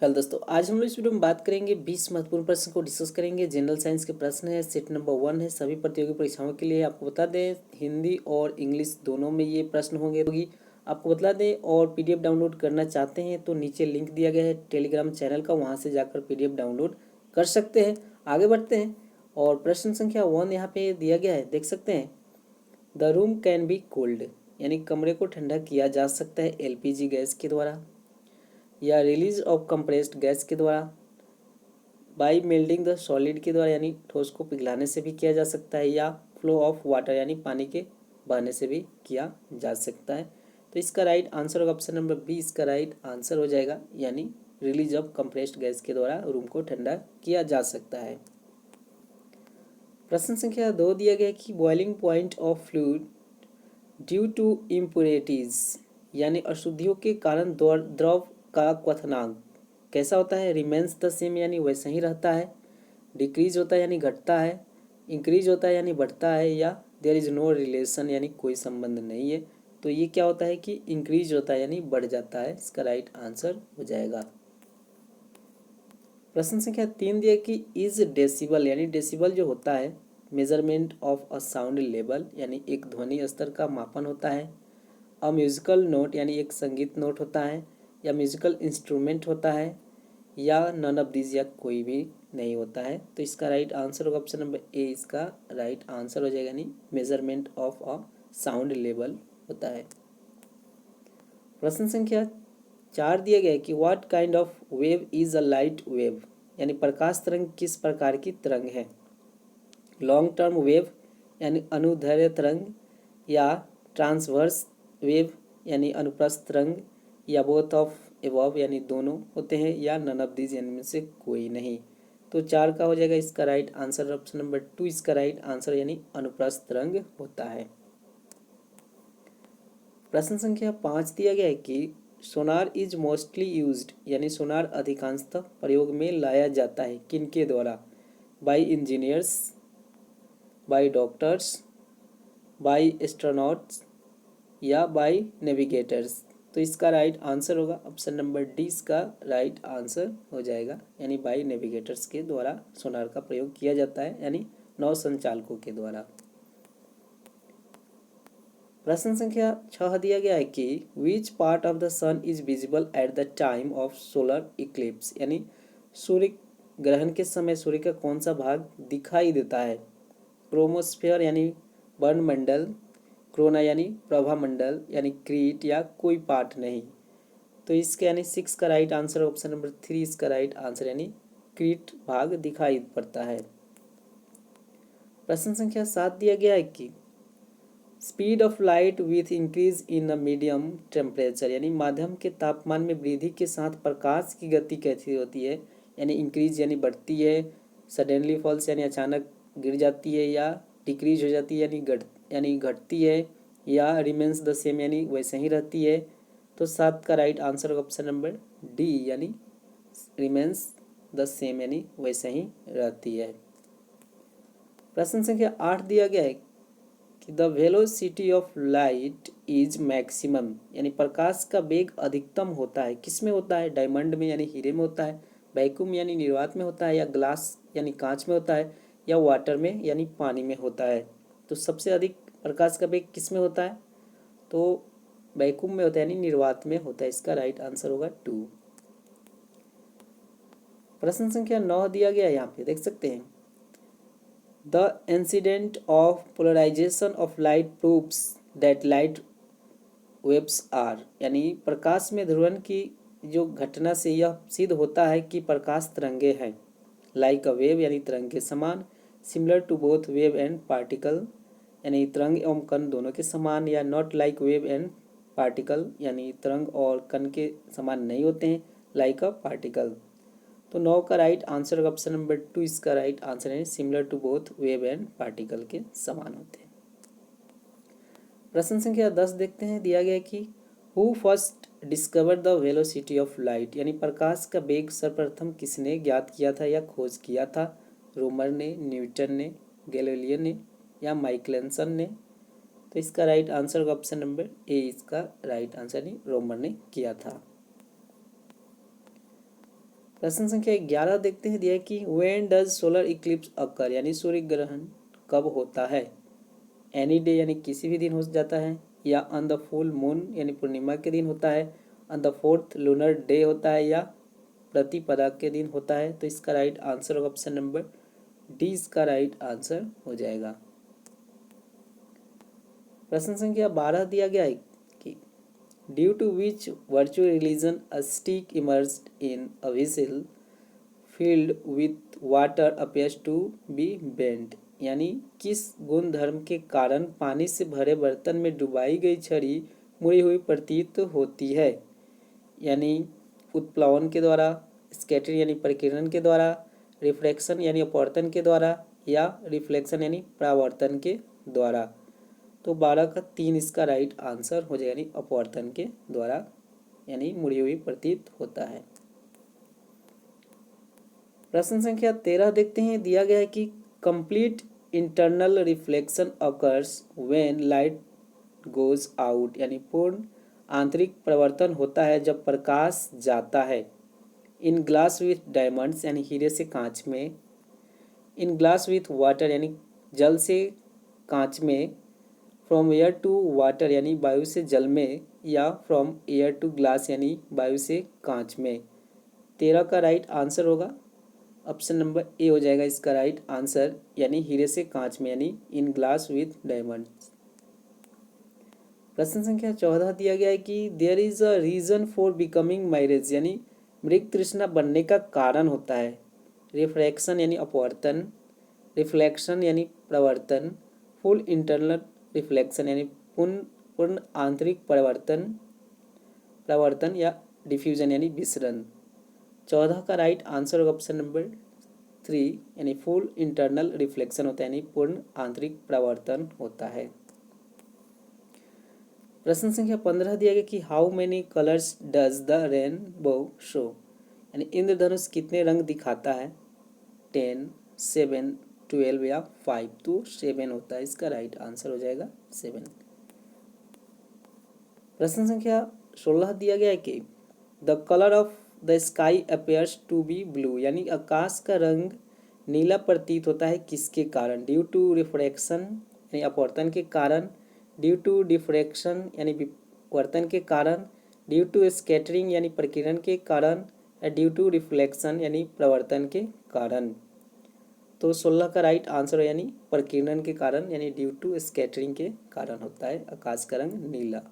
Hello दोस्तों, आज हम लोग इस वीडियो में बात करेंगे 20 महत्वपूर्ण प्रश्न को डिस्कस करेंगे। जनरल साइंस के प्रश्न है, सेट नंबर 1 है, सभी प्रतियोगी परीक्षाओं के लिए। आपको बता दें हिंदी और इंग्लिश दोनों में ये प्रश्न होगी। आपको बता दें, और पीडीएफ डाउनलोड करना चाहते हैं तो नीचे लिंक दिया गया है टेलीग्राम चैनल का, वहाँ से जाकर पीडीएफ डाउनलोड कर सकते हैं। आगे बढ़ते हैं, और प्रश्न संख्या 1 यहाँ पे दिया गया है, देख सकते हैं। The room can be cold, यानी कमरे को ठंडा किया जा सकता है एलपीजी गैस के द्वारा, या रिलीज ऑफ कंप्रेस्ड गैस के द्वारा, बाई मेल्टिंग द सॉलिड के द्वारा यानी ठोस को पिघलाने से भी किया जा सकता है, या फ्लो ऑफ वाटर यानी पानी के बहने से भी किया जा सकता है। तो इसका राइट आंसर होगा ऑप्शन नंबर बी, इसका राइट आंसर हो जाएगा, यानी रिलीज ऑफ कंप्रेस्ड गैस के द्वारा रूम को ठंडा किया जा सकता है। प्रश्न संख्या 2 दिया गया कि boiling point of fluid due to impurities, यानी अशुद्धियों के कारण द्रव का क्वथनांक कैसा होता है। रिमेन्स द सेम यानी वैसा ही रहता है, डिक्रीज होता है यानी घटता है, इंक्रीज होता है यानी बढ़ता है, या देयर इज नो रिलेशन यानी कोई संबंध नहीं है। तो ये क्या होता है कि इंक्रीज होता है यानी बढ़ जाता है, इसका राइट आंसर हो जाएगा। प्रश्न संख्या 3 दिया कि इज डेसिबल, यानी डेसिबल जो होता है measurement of a sound level, यानी एक ध्वनि स्तर का मापन होता है। अ म्यूजिकल नोट यानी एक संगीत नोट होता है, या म्यूजिकल इंस्ट्रूमेंट होता है, या नन ऑफ दीज या कोई भी नहीं होता है। तो इसका राइट आंसर होगा ऑप्शन नंबर ए, इसका राइट आंसर हो जाएगा, यानी measurement of a sound level होता है। प्रश्न संख्या 4 दिया गया है कि what kind of wave is a light wave, यानी प्रकाश तरंग किस प्रकार की तरंग है। लॉन्ग टर्म वेव यानी अनुदैर्ध्य तरंग, या ट्रांसवर्स वेव यानी अनुप्रस्थ तरंग, या बोथ ऑफ एबव यानी दोनों होते हैं, या नन ऑफ दीज यानी में से कोई नहीं। तो 4 का हो जाएगा इसका राइट आंसर ऑप्शन नंबर 2, इसका राइट आंसर यानी अनुप्रस्थ तरंग होता है। प्रश्न संख्या 5 दिया गया है कि सोनार इज मोस्टली यूज्ड, यानी सोनार अधिकांशतः प्रयोग में लाया जाता है किनके द्वारा। By engineers, by doctors, by astronauts, या बाई नेविगेटर्स। तो इसका राइट आंसर होगा ऑप्शन नंबर डी, इसका राइट आंसर हो जाएगा, यानी बाई नेविगेटर्स के द्वारा सोनार का प्रयोग किया जाता है, यानी नौ संचालकों के द्वारा। प्रश्न संख्या 6 दिया गया है कि which part of the sun is visible at the time of solar eclipse, यानी सूर्य ग्रहण के समय सूर्य का कौन सा भाग दिखाई देता है। क्रोमोस्फेयर यानी वर्णमंडल, क्रोना यानी प्रभामंडल, यानी क्रीट, या कोई पार्ट नहीं। तो इसके यानी 6 का राइट आंसर ऑप्शन नंबर 3, इसका राइट आंसर यानी क्रीट भाग दिखाई पड़ता है। प्रश्न संख्या 7 दिया गया है कि speed of light with increase in a medium temperature, यानी माध्यम के तापमान में वृद्धि के साथ प्रकाश की गति कैसी होती है। यानी इंक्रीज यानी बढ़ती है, सडनली फॉल्स यानी अचानक गिर जाती है, या डिक्रीज हो जाती है यानी घटती है, या रिमेन्स द सेम यानी वैसे ही रहती है। तो 7 का right answer option number D, यानी रिमेन्स द सेम यानी वैसे ही रहती है। प्रश्न संख्या 8 दिया गया है कि the velocity of light is maximum, यानी प्रकाश का वेग अधिकतम होता है किसमें होता है। डायमंड में यानी हीरे में होता है, वैक्यूम यानी निर्वात में होता है, या ग्लास यानी कांच में होता है, या वाटर में यानी पानी में होता है। तो सबसे अधिक प्रकाश का वेग किसमें होता है, तो वैक्यूम में होता है यानी निर्वात में होता है, इसका राइट आंसर होगा 2। प्रश्न संख्या 9 दिया गया है, यहाँ पे देख सकते हैं। The incident of polarisation of light proves that light waves are, यानी प्रकाश में ध्रुवण की जो घटना से यह सिद्ध होता है कि प्रकाश तरंगे हैं। लाइक अ वेव यानी तरंग के समान, similar to both wave and particle, यानी तरंग एवं कण दोनों के समान, या not like wave and particle, यानी तरंग और कण के समान नहीं होते हैं, लाइक अ पार्टिकल। तो 9 का राइट आंसर होगा ऑप्शन नंबर 2, इसका राइट आंसर है similar to both wave and particle के समान होते हैं। प्रश्न संख्या 10 देखते हैं, दिया गया कि who first discover the velocity of light, यानी प्रकाश का वेग सर्वप्रथम किसने ज्ञात किया था या खोज किया था। रोमर ने, न्यूटन ने, गैलीलियो ने, या माइकलसन ने। तो इसका राइट आंसर होगा ऑप्शन नंबर ए, इसका राइट आंसर नहीं रोमर ने किया था। प्रश्न संख्या 11 देखते हैं, दिया है कि व्हेन डज सोलर इक्लिप्स अकर, यानी सूर्य ग्रहण कब होता है। एनी डे यानी किसी भी दिन हो जाता है, या ऑन द फुल मून यानी पूर्णिमा के दिन होता है, on the fourth lunar day होता है, या प्रतिपदा के दिन होता है। तो इसका राइट आंसर होगा ऑप्शन नंबर डी, इसका राइट आंसर हो जाएगा। प्रश्न संख्या 12 दिया गया है कि due to which virtual religion a stick immersed in a vessel filled with water appears to be bent, यानी किस गुण धर्म के कारण पानी से भरे बर्तन में डुबाई गई छड़ी मुड़ी हुई प्रतीत होती है। यानी उत्प्लवन के द्वारा, स्कैटरिंग यानी प्रकीर्णन के द्वारा, रिफ्रैक्शन यानी अपवर्तन के द्वारा, या रिफ्लेक्शन यानी परावर्तन के द्वारा। तो 12 का 3 इसका राइट आंसर हो जाएगा, यानी अपवर्तन के द्वारा यानी मुड़ी हुई प्रतीत होता है। प्रश्न संख्या 13 देखते हैं, दिया गया है कि complete internal reflection occurs when light goes out, यानी पूर्ण आंतरिक परिवर्तन होता है जब प्रकाश जाता है। इन ग्लास विथ डायमंड्स, यानी हीरे से कांच में। इन ग्लास विथ वाटर, यानी जल से कांच में। फ्रॉम एयर टू वाटर, यानी वायु से जल में, या फ्रॉम एयर टू ग्लास, यानी वायु से कांच में। 13 का राइट आंसर होगा ऑप्शन नंबर ए हो जाएगा इसका राइट आंसर, यानी हीरे से कांच में, यानी इन ग्लास विथ डायमंड्स। प्रश्न संख्या 14 दिया गया है कि there is a reason for becoming mirage, यानी मृग तृष्णा बनने का कारण होता है। रिफ्रैक्शन यानी अपवर्तन, रिफ्लेक्शन यानी प्रवर्तन, फुल इंटरनल रिफ्लेक्शन यानी पूर्ण आंतरिक प्रवर्तन, या डिफ्यूजन यानी विसरण। 14 का राइट आंसर होगा ऑप्शन नंबर 3, यानी फुल इंटरनल रिफ्लेक्शन होता है, यानी पूर्ण आंतरिक प्रवर्तन होता है। प्रश्न संख्या 15 दिया गया कि how many colours does the rainbow show, यानी इंद्रधनुष कितने रंग दिखाता है। 10, 7, 12 या 5। तो 7 होता है, इसका राइट आंसर हो जाएगा 7। प्रश्न संख्या 16 दिया गया है कि the colour of the sky appears to be blue, यानी आकाश का रंग नीला प्रतीत होता है किसके कारण। ड्यू टू रिफ्रैक्शन यानी अपवर्तन के कारण, ड्यू टू डिफ्रैक्शन यानी विवर्तन के कारण, ड्यू टू स्कैटरिंग यानी प्रकीर्णन के कारण, या ड्यू टू रिफ्लेक्शन यानी प्रवर्तन के कारण। तो 16 का राइट आंसर है, यानी प्रकीर्णन के कारण, यानी ड्यू टू स्कैटरिंग के कारण होता है आकाश का रंग नीला।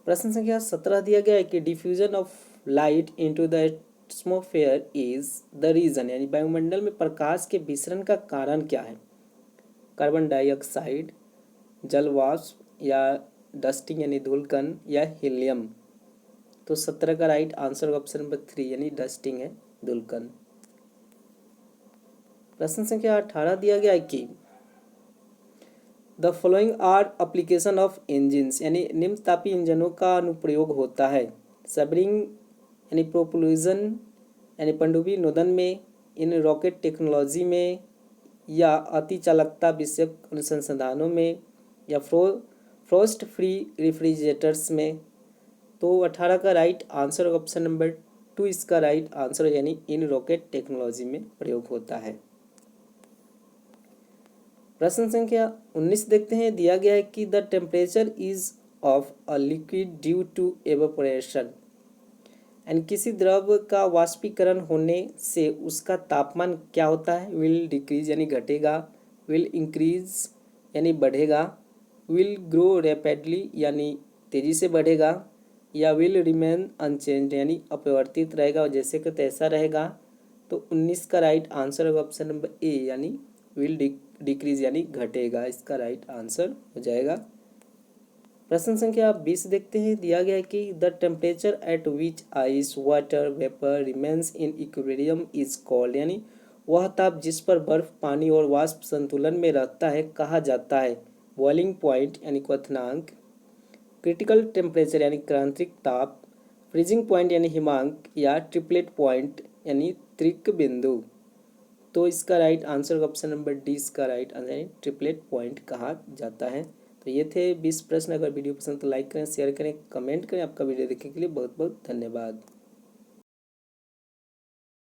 प्रश्न संख्या 17 दिया गया है कि diffusion of light into the atmosphere is the reason, यानी वायुमंडल में प्रकाश के विसरण का कारण क्या है। कार्बन डाइऑक्साइड, जल वाष्प, या डस्टिंग यानी धूलकण, या हीलियम। तो 17 का राइट आंसर होगा ऑप्शन नंबर 3, यानी डस्टिंग है, धूलकण। प्रश्न संख्या 18 दिया गया है कि the following are application of engines, यानी निम्न तापी इंजनों का अनुप्रयोग होता है। सबरिंग यानी प्रोपल्यूजन यानी पनडुब्बी नोदन में, इन रॉकेट टेक्नोलॉजी में, या अति चालकता विषयक अनुसंधानों में, या फ्रोस्ट फ्री रेफ्रिजरेटर्स में। तो 18 का राइट आंसर ऑप्शन नंबर 2 इसका राइट आंसर, यानी इन रॉकेट टेक्नोलॉजी में प्रयोग होता है। प्रश्न संख्या 19 देखते हैं, दिया गया है कि the temperature is of a liquid due to evaporation, and किसी द्रव का वाष्पीकरण होने से उसका तापमान क्या होता है। विल डिक्रीज यानी घटेगा, विल इंक्रीज यानी बढ़ेगा, विल ग्रो रैपिडली यानी तेजी से बढ़ेगा, या विल रिमेन अनचेंज यानी अपरिवर्तित रहेगा और जैसे कि तैसा रहेगा। तो 19 का राइट आंसर होगा ऑप्शन नंबर ए, यानी विल डिक्रीज यानी घटेगा, इसका राइट आंसर हो जाएगा। प्रश्न संख्या 20 देखते हैं, दिया गया है कि the temperature at which ice water vapour remains in equilibrium is called, यानी वह ताप जिस पर बर्फ पानी और वाष्प संतुलन में रहता है कहा जाता है। बॉइलिंग पॉइंट यानी क्वथनांक, क्रिटिकल टेम्परेचर यानी क्रांतिक ताप, फ्रीजिंग पॉइंट यानी हिमांक, या ट्रिपलेट पॉइंट यानी त्रिक बिंदु। तो इसका right answer option number D इसका राइट आंसर है, ट्रिपलेट पॉइंट कहा जाता है। तो ये थे 20 प्रश्न। अगर वीडियो पसंद तो लाइक करें, शेयर करें, कमेंट करें। आपका वीडियो देखने के लिए बहुत बहुत धन्यवाद।